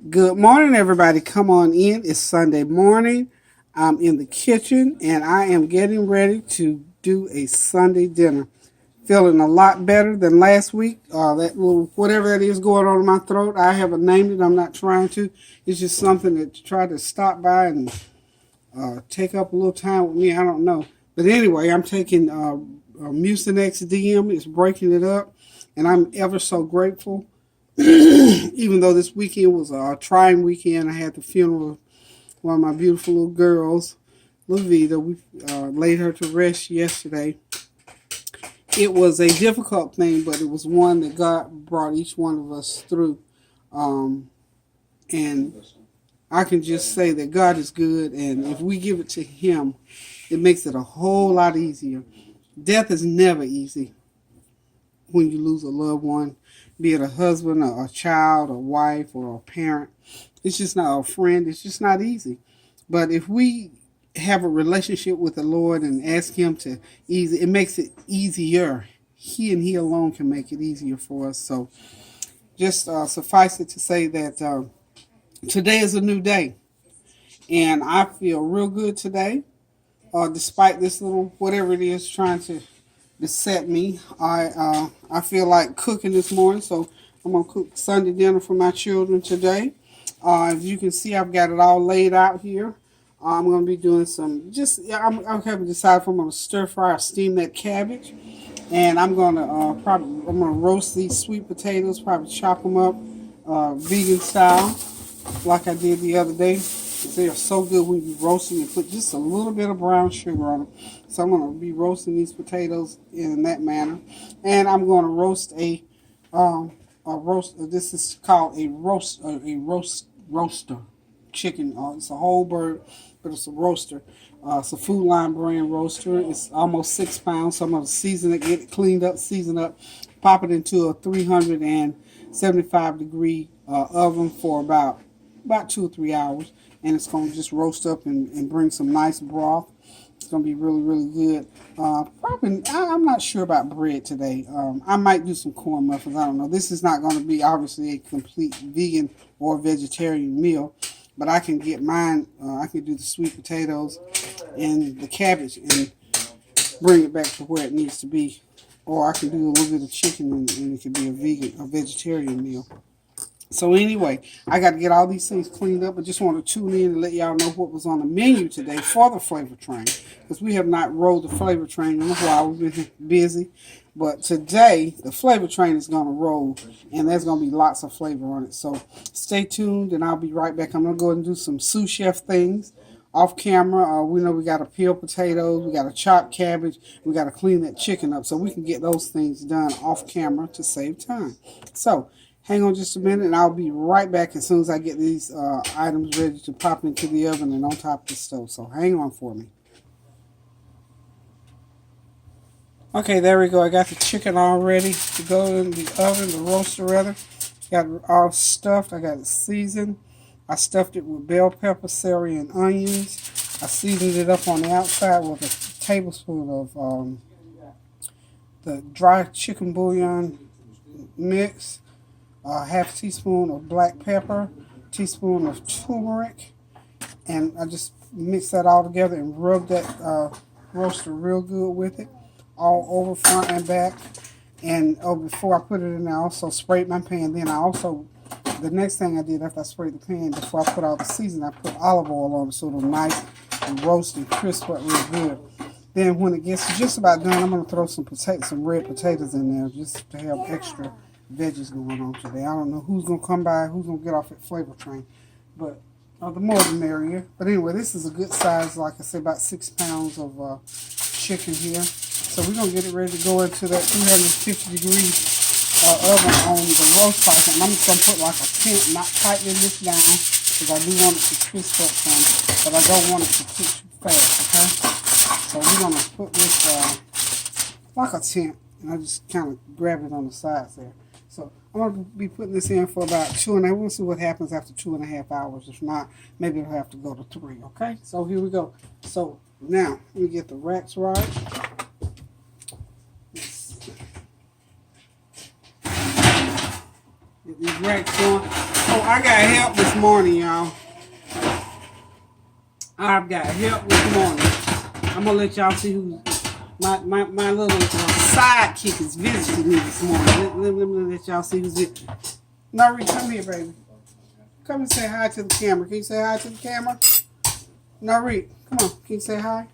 Good morning, everybody. Come on in. It's Sunday morning. I'm in the kitchen and I am getting ready to do a Sunday dinner. Feeling a lot better than last week. That little whatever that is going on in my throat, I haven't named it. I'm not trying to. It's just something that tried to stop by and take up a little time with me. I don't know. But anyway, I'm taking Mucinex DM. It's breaking it up, and I'm ever so grateful. Even though this weekend was a trying weekend, I had the funeral of one of my beautiful little girls, Lavita. We laid her to rest yesterday. It was a difficult thing, but it was one that God brought each one of us through. And I can just say that God is good, and if we give it to Him, it makes it a whole lot easier. Death is never easy when you lose a loved one, be it a husband, or a child, a wife, or a parent. It's just not a friend. It's just not easy. But if we have a relationship with the Lord and ask Him to ease it, it makes it easier. He and He alone can make it easier for us. So just suffice it to say that today is a new day. And I feel real good today, despite this little whatever it is trying to beset me. I feel like cooking this morning, so I'm gonna cook Sunday dinner for my children today. As you can see, I've got it all laid out here. I'm gonna be doing some I haven't decided if I'm gonna stir fry or steam that cabbage, and I'm gonna roast these sweet potatoes. Probably chop them up vegan style, like I did the other day. They are so good when you roast them and put just a little bit of brown sugar on them. So I'm going to be roasting these potatoes in that manner. And I'm going to roast a roast. This is called a roaster chicken. It's a whole bird, but it's a roaster. It's a Food Line brand roaster. It's almost 6 pounds. So I'm going to season it, get it cleaned up, season up, pop it into a 375 degree oven for about 2 or 3 hours. And it's going to just roast up and bring some nice broth. It's going to be really, really good. I'm not sure about bread today. I might do some corn muffins. I don't know. This is not going to be, obviously, a complete vegan or vegetarian meal. But I can get mine. I can do the sweet potatoes and the cabbage and bring it back to where it needs to be. Or I can do a little bit of chicken and it can be a vegetarian meal. So anyway, I got to get all these things cleaned up. I just want to tune in and let y'all know what was on the menu today for the flavor train. Because we have not rolled the flavor train in a while. We've been busy. But today, the flavor train is going to roll. And there's going to be lots of flavor on it. So stay tuned and I'll be right back. I'm going to go ahead and do some sous chef things off camera. We know we got to peel potatoes. We got to chop cabbage. We got to clean that chicken up. So we can get those things done off camera to save time. So hang on just a minute, and I'll be right back as soon as I get these items ready to pop into the oven and on top of the stove. So hang on for me. Okay, there we go. I got the chicken all ready to go in the oven, the roaster rather. Got it all stuffed. I got it seasoned. I stuffed it with bell pepper, celery, and onions. I seasoned it up on the outside with a tablespoon of the dry chicken bouillon mix. Half teaspoon of black pepper, teaspoon of turmeric, and I just mix that all together and rub that roaster real good with it, all over front and back. And before I put it in there, I also sprayed my pan. Then the next thing I did after I sprayed the pan, before I put all the seasoning, I put olive oil on it so it'll nice and roast and crisp up real good. Then when it gets just about done, I'm going to throw some red potatoes in there just to have extra veggies going on today. I don't know who's going to come by, who's going to get off at flavor train, but the more the merrier. But anyway, this is a good size, like I said, about 6 pounds of chicken here. So we're going to get it ready to go into that 350 degree oven on the roast pipe. And I'm just going to put like a tent, not tightening this down, because I do want it to twist up some, but I don't want it to cook too fast, okay? So we're going to put this like a tent, and I just kind of grab it on the sides there. So I'm going to be putting this in for about 2.5. We'll see what happens after 2.5 hours. If not, maybe it'll have to go to 3, okay? So here we go. So now, let me get the racks right. Get these racks on. Oh, I got help this morning, y'all. I've got help this morning. I'm gonna let y'all see who my little sidekick is visiting me this morning. Let me let y'all see who's it. Nari, come here, baby. Come and say hi to the camera. Can you say hi to the camera? Nari, come on. Can you say hi?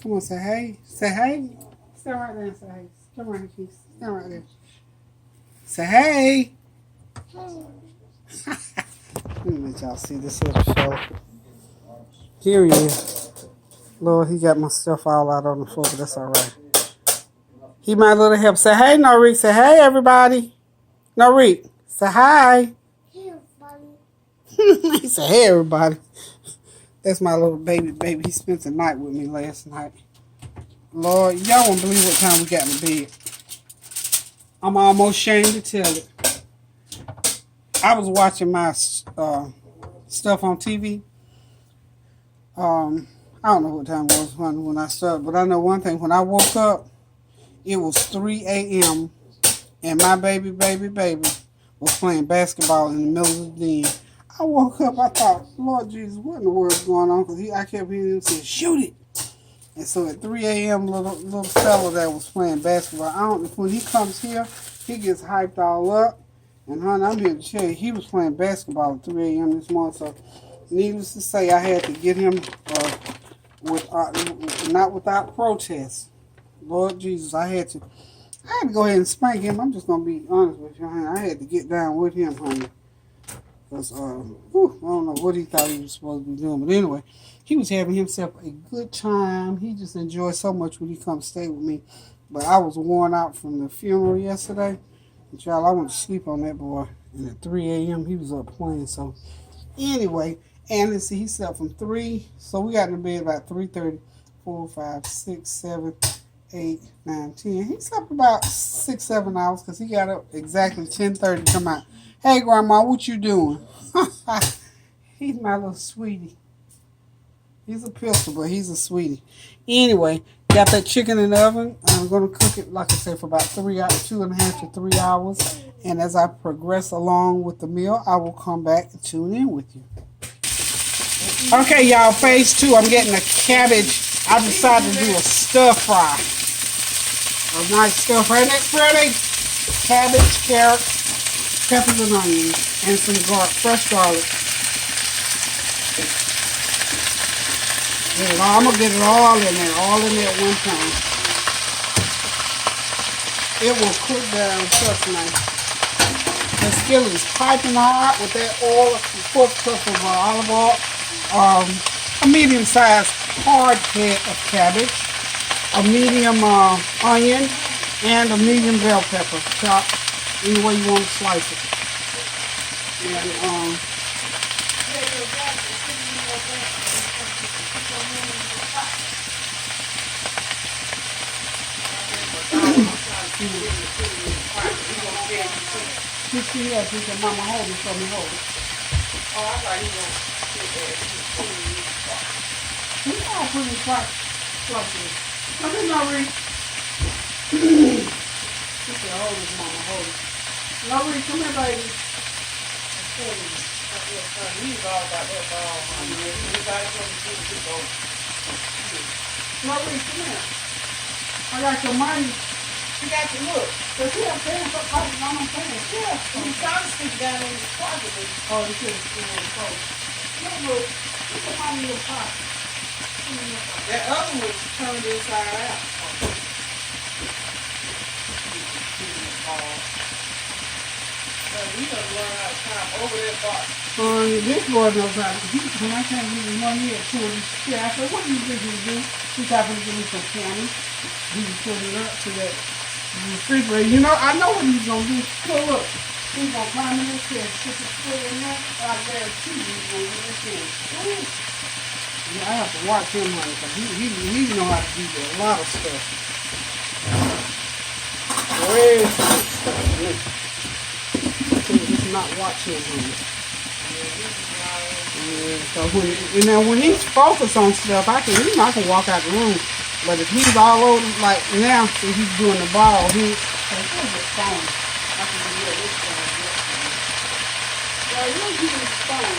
Come on, say hey. Say hey. Stand right there and say hey. Come right here, Keith. Stand right there. Say hey. Let me let y'all see this little fella. Here he is. Lord, he got my stuff all out on the floor, but that's all right. He might little help. Say hey, Nari. Say hey, everybody. Nari, say hi. Hey, everybody. He said, hey, everybody. That's my little baby. He spent the night with me last night. Lord, y'all won't believe what time we got in bed. I'm almost ashamed to tell it. I was watching my stuff on TV. I don't know what time it was when I started, but I know one thing. When I woke up, it was 3 a.m. and my baby was playing basketball in the middle of the den. I woke up, I thought, Lord Jesus, what in the world is going on? Because I kept hearing him say, shoot it. And so at 3 a.m., little fella that was playing basketball, when he comes here, he gets hyped all up. And honey, I'm here to tell you, he was playing basketball at 3 a.m. this morning. So needless to say, I had to get him not without protest. Lord Jesus, I had to go ahead and spank him. I'm just going to be honest with you, honey. I had to get down with him, honey. Because, I don't know what he thought he was supposed to be doing. But anyway, he was having himself a good time. He just enjoyed so much when he come stay with me. But I was worn out from the funeral yesterday. And y'all, I went to sleep on that boy. And at 3 a.m., he was up playing. So anyway, and let's see, he slept from 3. So we got in bed about 3:30, 4, 5, 6, 7, 8, 9, 10. He slept about 6, 7 hours because he got up exactly 10:30 to come out. Hey, Grandma, what you doing? He's my little sweetie. He's a pistol, but he's a sweetie. Anyway, got that chicken in the oven. I'm going to cook it, like I said, for about 2.5 to 3 hours. And as I progress along with the meal, I will come back and tune in with you. Okay, y'all, phase 2. I'm getting a cabbage. I decided to do a stir fry. A nice stir fry. Next Friday, cabbage, carrots, peppers and onions, and some fresh garlic. I'm going to get it all in there at one time. It will cook down such nice. The skillet is piping hot with that oil, 4 cups of olive oil, a medium-sized hard head of cabbage, a medium onion, and a medium bell pepper chopped any way you want to slice it. And he said, Mama, hold it for me, hold it. Oh, I thought he was going to he's all pretty fluffy. Come in, Marie. He said, hold it, Mama, hold it. Marie, come here, baby. He's all about that ball, Mama. Marie, come here. I got your money. You got to look. But you have pants up pockets on them pants. Yeah. He's trying to stick down in his pocket. Oh, he should have still in his pocket. Look, put your money in your pocket. That other one turned inside out. So we gotta learn how to climb over that box. This boy knows how to. When I came in 1 year, 2 of these, I said, what do you think you do? He's happened to give me some candy. He was putting it up to that refrigerator. You know, I know what he's gonna do. So look, he's gonna climb in this chair, stick his foot in there. I guarantee you he's gonna get this chair. Yeah, I have to watch him, honey, because he know how to do a lot of stuff. Way stuff. Just not watch him, honey. Yeah, so when he's focused on stuff, I can walk out the room. But if he's all over, like now, if he's doing the ball, I can do this phone. you'll use the phone.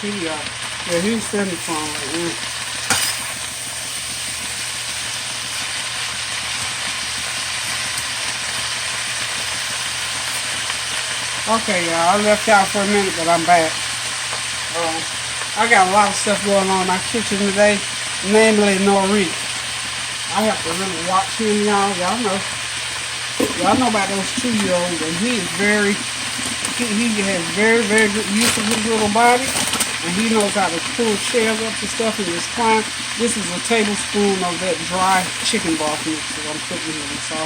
Yeah. He's sending the phone right now. Okay, y'all, I left y'all for a minute, but I'm back. I got a lot of stuff going on in my kitchen today, namely Nori. I have to really watch him, y'all. Y'all know about those 2-year-olds, and he is he has very, very good use of his little body, and he knows how to pull shells up to stuff in his climb. This is a tablespoon of that dry chicken broth mix that I'm putting in. So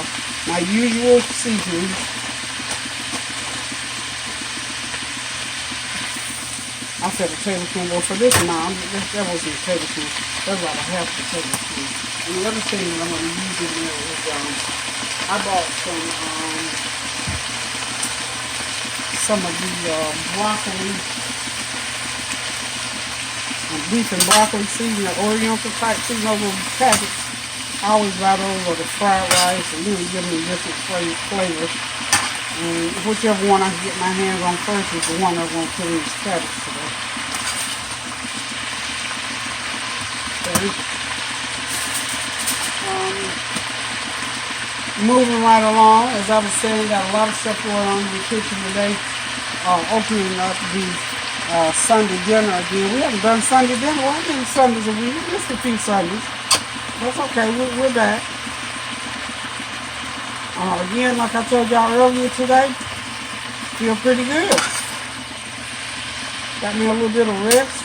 my usual seasoning. I said a tablespoon. Well, for this amount, that wasn't a tablespoon. That's about a half a tablespoon. And the other thing that I'm going to use in there is I bought some of the broccoli, beef and broccoli seasoning, that Oriental type seasoning, those little packets. I always buy those or the fried rice, and really give them a different flavor. And whichever one I can get my hands on first is the one I'm going to put in this cabbage today. Okay. Moving right along, as I was saying, got a lot of stuff going on in the kitchen today. Opening up the Sunday dinner again. We haven't done Sunday dinner. Well, I've been Sundays a week. We missed a few Sundays. That's okay. We're back. Again, like I told y'all earlier today, feel pretty good. Got me a little bit of rest.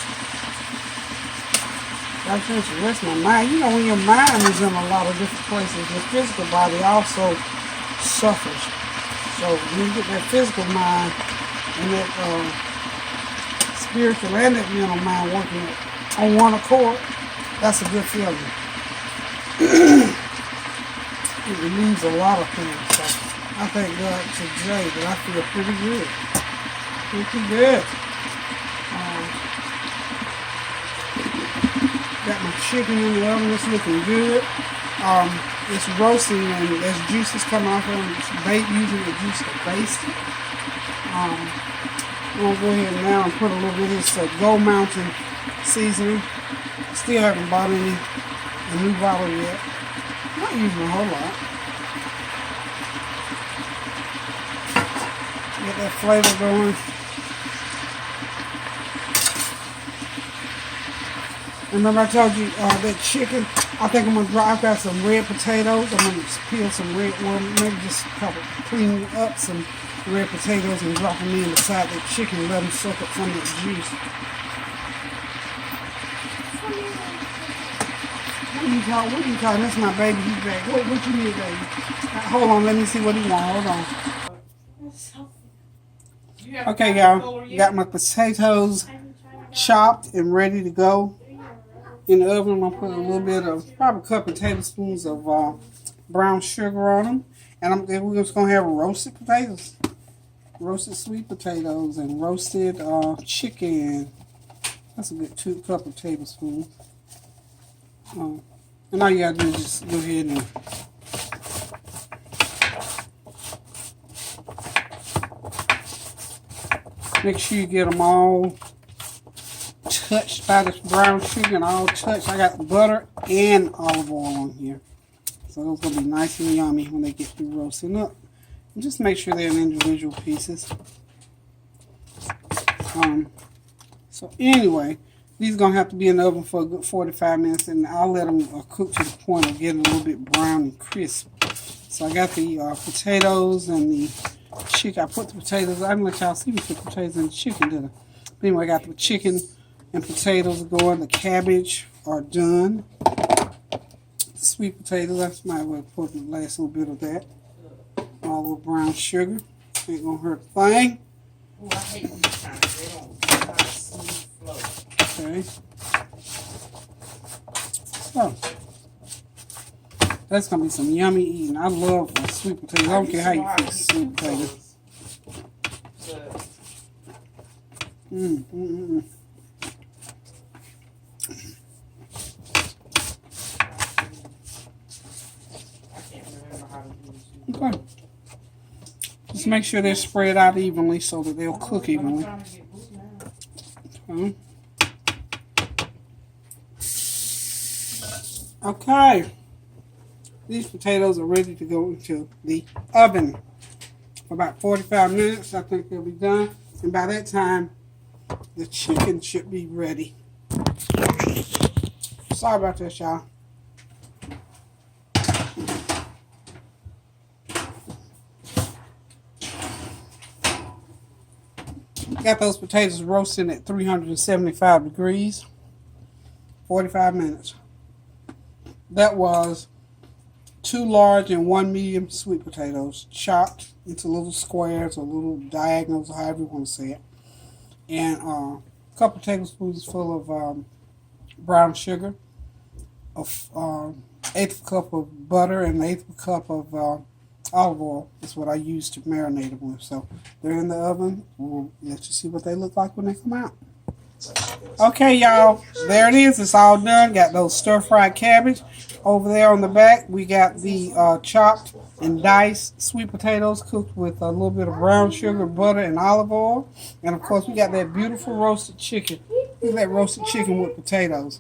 Got a chance to rest my mind. You know, when your mind is in a lot of different places, your physical body also suffers. So when you get that physical mind and that spiritual and that mental mind working on one accord, that's a good feeling. It relieves a lot of things. So I thank God today that I feel pretty good. Pretty good. Got my chicken in the oven. It's looking good. It's roasting and there's juices coming off of it. It's using the juice to baste it. I'm going to go ahead now and put a little bit of this Gold Mountain seasoning. Still haven't bought a new bottle yet. Not using a whole lot. Get that flavor going. Remember I told you that chicken, I think I'm going to I've got some red potatoes. I'm going to peel some maybe just clean up some red potatoes and drop them in beside that chicken and let them soak up some of that juice. What are you talking? That's my baby. He's back. What you need, baby? Hold on. Let me see what he wants. Hold on. Okay, y'all. Got my potatoes chopped and ready to go. In the oven, I'm going to put a little bit of, probably a couple of tablespoons of brown sugar on them. And we're just going to have roasted potatoes. Roasted sweet potatoes and roasted chicken. That's a good couple of tablespoons. And all you got to do is just go ahead and make sure you get them all touched by this brown sugar and all touched. I got butter and olive oil on here. So those will be nice and yummy when they get through roasting up. And just make sure they're in individual pieces. So anyway, these are going to have to be in the oven for a good 45 minutes, and I'll let them cook to the point of getting a little bit brown and crisp. So I got the potatoes and the chicken. I put the potatoes, I didn't let y'all see me put the potatoes and the chicken, did I? But anyway, I got the chicken and potatoes going. The cabbage are done. The sweet potatoes, I might well put the last little bit of that all little brown sugar. Ain't gonna hurt a thing. Oh, I hate these times. They don't have a smooth flow. Okay. So, that's gonna be some yummy eating. I love sweet potatoes. I don't care how you fix sweet potatoes. Okay. Just make sure they're spread out evenly so that they'll cook evenly. Okay. Okay. These potatoes are ready to go into the oven for about 45 minutes. I think they'll be done. And by that time, the chicken should be ready. Sorry about that, y'all. Got those potatoes roasting at 375 degrees, 45 minutes. That was 2 large and 1 medium sweet potatoes chopped into little squares or little diagonals, or however you want to say it. And a couple tablespoons full of brown sugar, an eighth cup of butter, and an eighth cup of olive oil is what I use to marinate them with. So they're in the oven. We'll let you see what they look like when they come out. Okay, y'all, there it is. It's all done. Got those stir-fried cabbage over there on the back. We got the chopped and diced sweet potatoes cooked with a little bit of brown sugar, butter, and olive oil. And of course, we got that beautiful roasted chicken. Look at that roasted chicken with potatoes.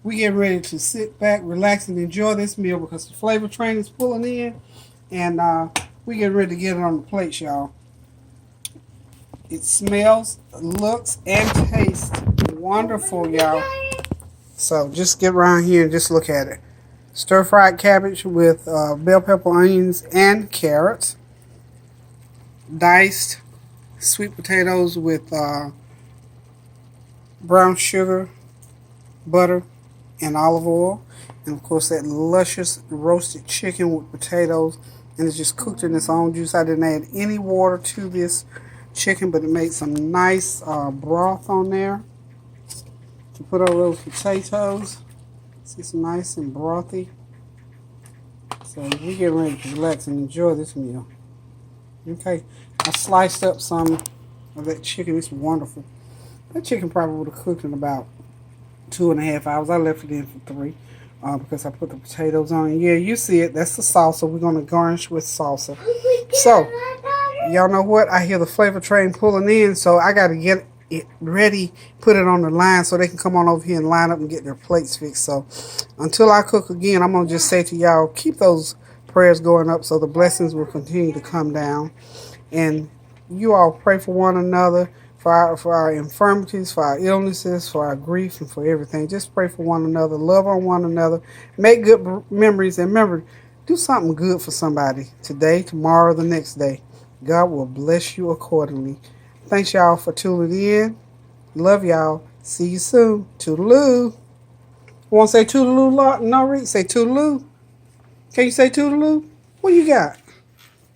We get ready to sit back, relax, and enjoy this meal because the flavor train is pulling in. And we get ready to get it on the plate, y'all. It smells, looks, and tastes wonderful, y'all. So just get around here and just look at it. Stir-fried cabbage with bell pepper, onions, and carrots. Diced sweet potatoes with brown sugar, butter, and olive oil. And of course that luscious roasted chicken with potatoes. And it's just cooked in its own juice. I didn't add any water to this chicken, but it made some nice broth on there to put over those potatoes. See, some nice and brothy. So we get ready to relax and enjoy this meal. Okay, I sliced up some of that chicken. It's wonderful. That chicken probably would have cooked in about 2.5 hours. I left it in for 3 because I put the potatoes on. And yeah, you see it. That's the salsa. We're going to garnish with salsa. So, y'all know what? I hear the flavor train pulling in, so I got to get it ready, put it on the line so they can come on over here and line up and get their plates fixed. So, until I cook again, I'm going to just say to y'all, keep those prayers going up so the blessings will continue to come down. And you all pray for one another, for our infirmities, for our illnesses, for our grief, and for everything. Just pray for one another, love on one another, make good memories, and remember, do something good for somebody today, tomorrow, the next day. God will bless you accordingly. Thanks, y'all, for tuning in. Love y'all. See you soon. Toodaloo. Want to say toodaloo, Nori? Say toodaloo. Can you say toodaloo? What you got?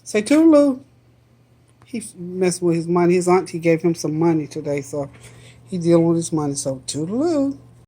Say toodaloo. He messing with his money. His auntie gave him some money today, so he dealing with his money. So toodaloo.